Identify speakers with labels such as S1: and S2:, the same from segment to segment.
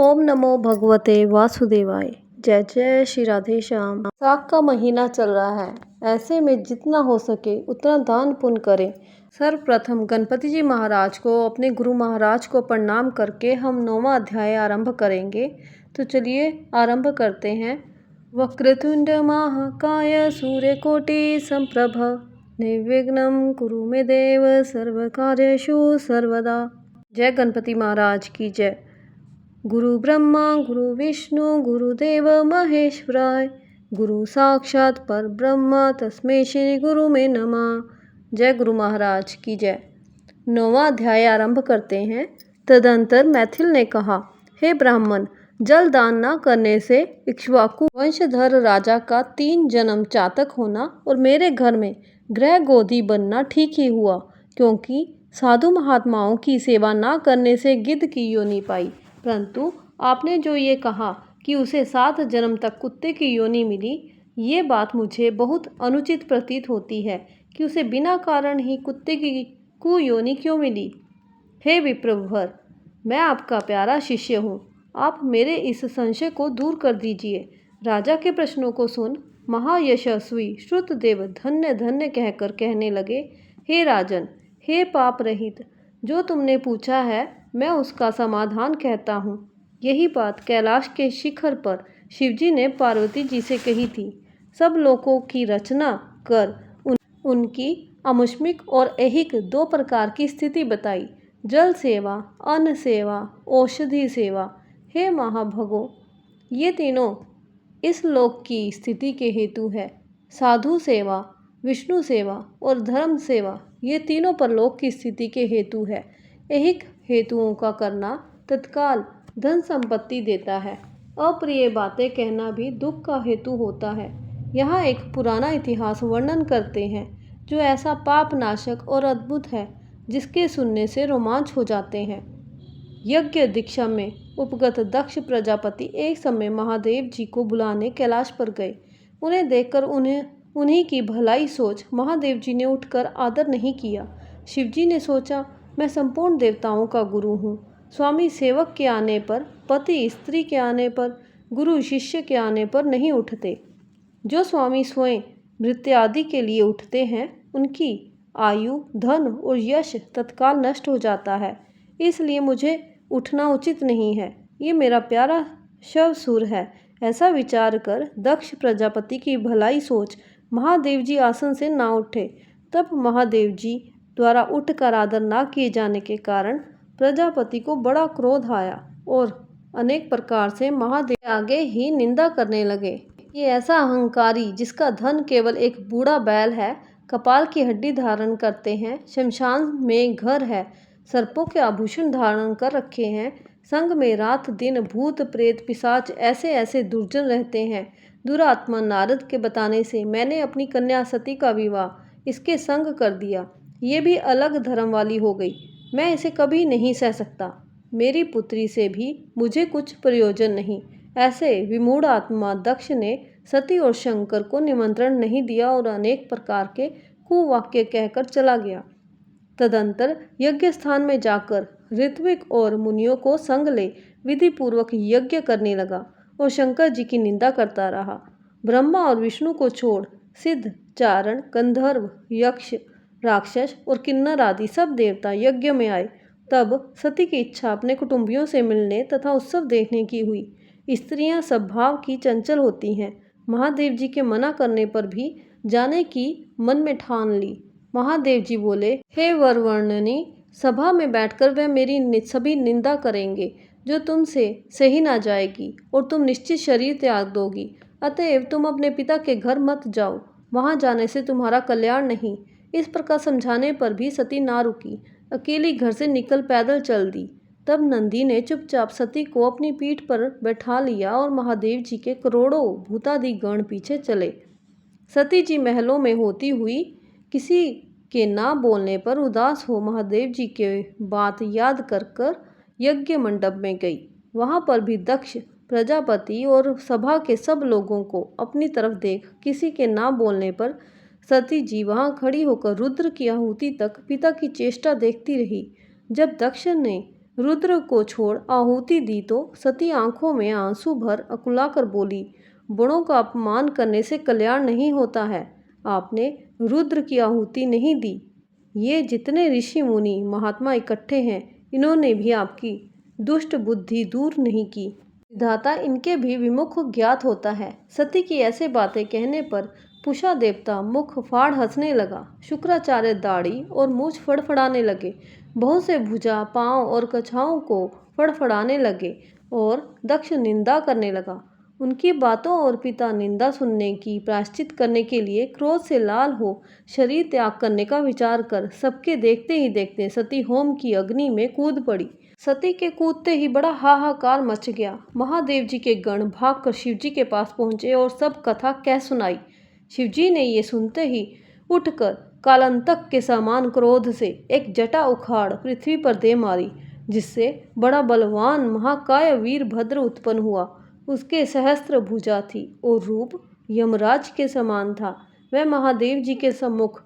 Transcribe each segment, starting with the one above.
S1: ओम नमो भगवते वासुदेवाय। जय जय श्री राधे श्याम। साख का महीना चल रहा है, ऐसे में जितना हो सके उतना दान पुण्य करें। सर्वप्रथम गणपति जी महाराज को, अपने गुरु महाराज को प्रणाम करके हम 9वां अध्याय आरंभ करेंगे। तो चलिए आरंभ करते हैं। वक्रतुंड महाकाय सूर्यकोटि संप्रभ निर्विघ्नं कुरु मे देव सर्वकार्येषु सर्वदा। जय गणपति महाराज की जय। गुरु ब्रह्मा गुरु विष्णु गुरुदेव महेश्वराय। गुरु साक्षात पर ब्रह्मा तस्मै श्री गुरु में नमः। जय गुरु महाराज की जय। 9वां अध्याय आरंभ करते हैं। तदंतर मैथिल ने कहा, हे ब्राह्मण, जल दान न करने से इक्ष्वाकु वंशधर राजा का 3 जन्म चातक होना और मेरे घर में गृह गोधी बनना ठीक ही हुआ, क्योंकि साधु महात्माओं की सेवा न करने से गिद्ध की योनि पाई। परंतु आपने जो ये कहा कि उसे 7 जन्म तक कुत्ते की योनि मिली, ये बात मुझे बहुत अनुचित प्रतीत होती है कि उसे बिना कारण ही कुत्ते की कुयोनि क्यों मिली। हे विप्रवर, मैं आपका प्यारा शिष्य हूँ, आप मेरे इस संशय को दूर कर दीजिए। राजा के प्रश्नों को सुन महायशस्वी श्रुतदेव धन्य धन्य कहकर कहने लगे, हे राजन, हे पाप रहित, जो तुमने पूछा है मैं उसका समाधान कहता हूँ। यही बात कैलाश के शिखर पर शिवजी ने पार्वती जी से कही थी। सब लोकों की रचना कर उनकी आमुष्मिक और ऐहिक 2 प्रकार की स्थिति बताई, जल सेवा, अन्न सेवा, औषधि सेवा। हे महाभगो, ये तीनों इस लोक की स्थिति के हेतु है। साधु सेवा, विष्णु सेवा और धर्म सेवा, ये तीनों परलोक की स्थिति के हेतु है। ऐहिक हेतुओं का करना तत्काल धन संपत्ति देता है। अप्रिय बातें कहना भी दुख का हेतु होता है। यहाँ एक पुराना इतिहास वर्णन करते हैं, जो ऐसा पाप नाशक और अद्भुत है जिसके सुनने से रोमांच हो जाते हैं। यज्ञ दीक्षा में उपगत दक्ष प्रजापति एक समय महादेव जी को बुलाने कैलाश पर गए। उन्हें देखकर उन्हीं की भलाई सोच महादेव जी ने उठकर आदर नहीं किया। शिवजी ने सोचा, मैं संपूर्ण देवताओं का गुरु हूँ। स्वामी सेवक के आने पर, पति स्त्री के आने पर, गुरु शिष्य के आने पर नहीं उठते। जो स्वामी स्वयं भृत्य आदि के लिए उठते हैं, उनकी आयु, धन और यश तत्काल नष्ट हो जाता है। इसलिए मुझे उठना उचित नहीं है। ये मेरा प्यारा शवसूर है। ऐसा विचार कर दक्ष प्रजापति की भलाई सोच महादेव जी आसन से ना उठे। तब महादेव जी द्वारा उठकर आदर ना किए जाने के कारण प्रजापति को बड़ा क्रोध आया और अनेक प्रकार से महादेव के आगे ही निंदा करने लगे। ये ऐसा अहंकारी, जिसका धन केवल एक बूढ़ा बैल है, कपाल की हड्डी धारण करते हैं, शमशान में घर है, सर्पों के आभूषण धारण कर रखे हैं, संग में रात दिन भूत प्रेत पिशाच ऐसे ऐसे दुर्जन रहते हैं। दुरात्मा नारद के बताने से मैंने अपनी कन्या सती का विवाह इसके संग कर दिया। ये भी अलग धर्म वाली हो गई। मैं इसे कभी नहीं सह सकता। मेरी पुत्री से भी मुझे कुछ प्रयोजन नहीं। ऐसे विमूढ़ आत्मा दक्ष ने सती और शंकर को निमंत्रण नहीं दिया और अनेक प्रकार के कुवाक्य कहकर चला गया। तदंतर यज्ञ स्थान में जाकर ऋत्विक और मुनियों को संग ले विधि पूर्वक यज्ञ करने लगा और शंकर जी की निंदा करता रहा। ब्रह्मा और विष्णु को छोड़ सिद्ध, चारण, गंधर्व, यक्ष, राक्षस और किन्नर आदि सब देवता यज्ञ में आए। तब सती की इच्छा अपने कुटुंबियों से मिलने तथा उत्सव देखने की हुई। स्त्रियां स्वभाव की चंचल होती हैं। महादेव जी के मना करने पर भी जाने की मन में ठान ली। महादेव जी बोले, हे वरवर्णनि, सभा में बैठकर वह मेरी सभी निंदा करेंगे, जो तुमसे सही ना जाएगी और तुम निश्चित शरीर त्याग दोगी। अतएव तुम अपने पिता के घर मत जाओ, वहां जाने से तुम्हारा कल्याण नहीं। इस प्रकार समझाने पर भी सती ना रुकी, अकेली घर से निकल पैदल चल दी। तब नंदी ने चुपचाप सती को अपनी पीठ पर बैठा लिया और महादेव जी के करोड़ों भूतादि गण पीछे चले। सती जी महलों में होती हुई किसी के ना बोलने पर उदास हो महादेव जी के बात याद कर कर यज्ञ मंडप में गई। वहां पर भी दक्ष प्रजापति और सभा के सब लोगों को अपनी तरफ देख किसी के ना बोलने पर सती जी वहां खड़ी होकर रुद्र की आहुति तक पिता की चेष्टा देखती रही। जब दक्ष ने रुद्र को छोड़ आहुति दी तो सती आंखों में आंसू भर अकुलाकर बोली, बड़ों का अपमान करने से कल्याण नहीं होता है। आपने रुद्र की आहुति नहीं दी। ये जितने ऋषि मुनि महात्मा इकट्ठे हैं, इन्होंने भी आपकी दुष्ट बुद्धि दूर नहीं की। विधाता इनके भी विमुख ज्ञात होता है। सती की ऐसे बातें कहने पर पूषा देवता मुख फाड़ हंसने लगा। शुक्राचार्य दाढ़ी और मूछ फड़फड़ाने लगे। बहुत से भुजा, पांव और कछाओं को फड़फड़ाने लगे और दक्ष निंदा करने लगा। उनकी बातों और पिता निंदा सुनने की प्रायश्चित करने के लिए क्रोध से लाल हो शरीर त्याग करने का विचार कर सबके देखते ही देखते सती होम की अग्नि में कूद पड़ी। सती के कूदते ही बड़ा हाहाकार मच गया। महादेव जी के गण भागकर शिवजी के पास पहुंचे और सब कथा कह सुनाई। शिवजी ने ये सुनते ही उठकर कालांतक के समान क्रोध से एक जटा उखाड़ पृथ्वी पर दे मारी, जिससे बड़ा बलवान महाकाय वीरभद्र उत्पन्न हुआ। उसके सहस्त्र भुजा थी और रूप यमराज के समान था। वह महादेव जी के सम्मुख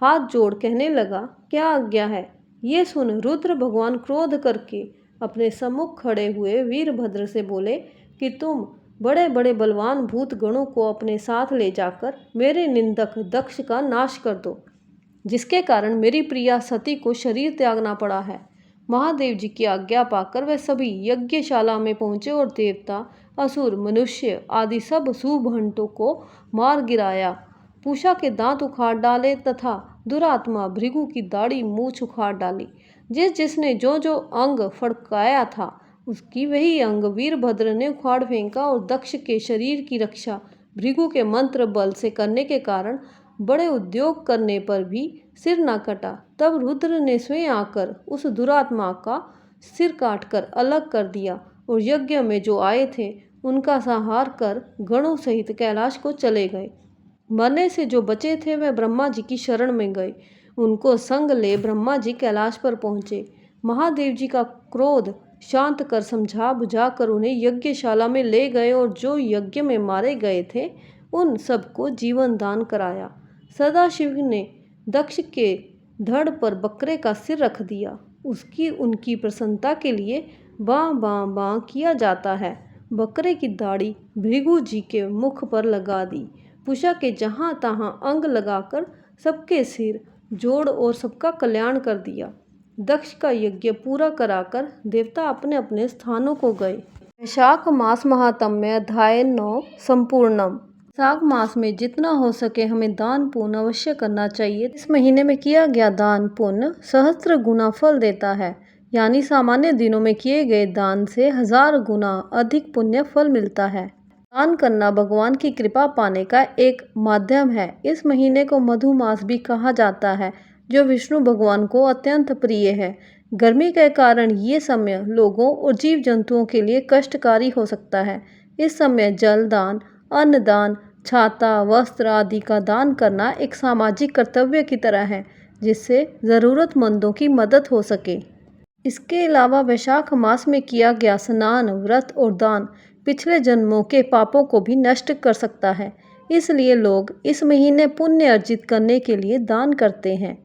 S1: हाथ जोड़ कहने लगा, क्या आज्ञा है। ये सुन रुद्र भगवान क्रोध करके अपने सम्मुख खड़े हुए वीरभद्र से बोले कि तुम बड़े बड़े बलवान भूत गणों को अपने साथ ले जाकर मेरे निंदक दक्ष का नाश कर दो, जिसके कारण मेरी प्रिया सती को शरीर त्यागना पड़ा है। महादेव जी की आज्ञा पाकर वे सभी यज्ञशाला में पहुंचे और देवता, असुर, मनुष्य आदि सब सुभंटों को मार गिराया। पूषा के दांत उखाड़ डाले तथा दुरात्मा भृगु की दाढ़ी मूछ उखाड़ डाली। जिसने जो जो अंग फड़काया था, उसकी वही अंग वीरभद्र ने उखाड़ फेंका और दक्ष के शरीर की रक्षा भृगु के मंत्र बल से करने के कारण बड़े उद्योग करने पर भी सिर न कटा। तब रुद्र ने स्वयं आकर उस दुरात्मा का सिर काटकर अलग कर दिया और यज्ञ में जो आए थे उनका संहार कर गणों सहित कैलाश को चले गए। मरने से जो बचे थे वह ब्रह्मा जी की शरण में गए। उनको संग ले ब्रह्मा जी कैलाश पर पहुंचे। महादेव जी का क्रोध शांत कर समझा बुझा कर उन्हें यज्ञशाला में ले गए और जो यज्ञ में मारे गए थे उन सबको जीवन दान कराया। सदाशिव ने दक्ष के धड़ पर बकरे का सिर रख दिया। उसकी उनकी प्रसन्नता के लिए बाँ बाँ बाँ किया जाता है। बकरे की दाढ़ी भृगु जी के मुख पर लगा दी। पूषा के जहाँ तहाँ अंग लगाकर सबके सिर जोड़ और सबका कल्याण कर दिया। दक्ष का यज्ञ पूरा कराकर देवता अपने अपने स्थानों को गए। वैशाख मास महात्म्य अध्याय 9 संपूर्णम। वैशाख मास में जितना हो सके हमें दान पुण्य अवश्य करना चाहिए। इस महीने में किया गया दान पुण्य सहस्त्र गुना फल देता है, यानी सामान्य दिनों में किए गए दान से 1000 गुना अधिक पुण्य फल मिलता है। दान करना भगवान की कृपा पाने का एक माध्यम है। इस महीने को मधुमास भी कहा जाता है, जो विष्णु भगवान को अत्यंत प्रिय है। गर्मी के कारण ये समय लोगों और जीव जंतुओं के लिए कष्टकारी हो सकता है। इस समय जल दान, अन्न दान, छाता, वस्त्र आदि का दान करना एक सामाजिक कर्तव्य की तरह है, जिससे ज़रूरतमंदों की मदद हो सके। इसके अलावा वैशाख मास में किया गया स्नान, व्रत और दान पिछले जन्मों के पापों को भी नष्ट कर सकता है। इसलिए लोग इस महीने पुण्य अर्जित करने के लिए दान करते हैं।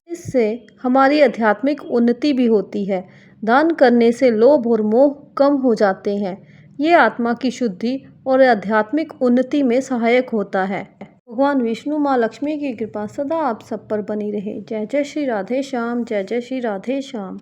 S1: इससे हमारी आध्यात्मिक उन्नति भी होती है। दान करने से लोभ और मोह कम हो जाते हैं। ये आत्मा की शुद्धि और आध्यात्मिक उन्नति में सहायक होता है। भगवान विष्णु माँ लक्ष्मी की कृपा सदा आप सब पर बनी रहे। जय जय श्री राधे श्याम। जय जय श्री राधे श्याम।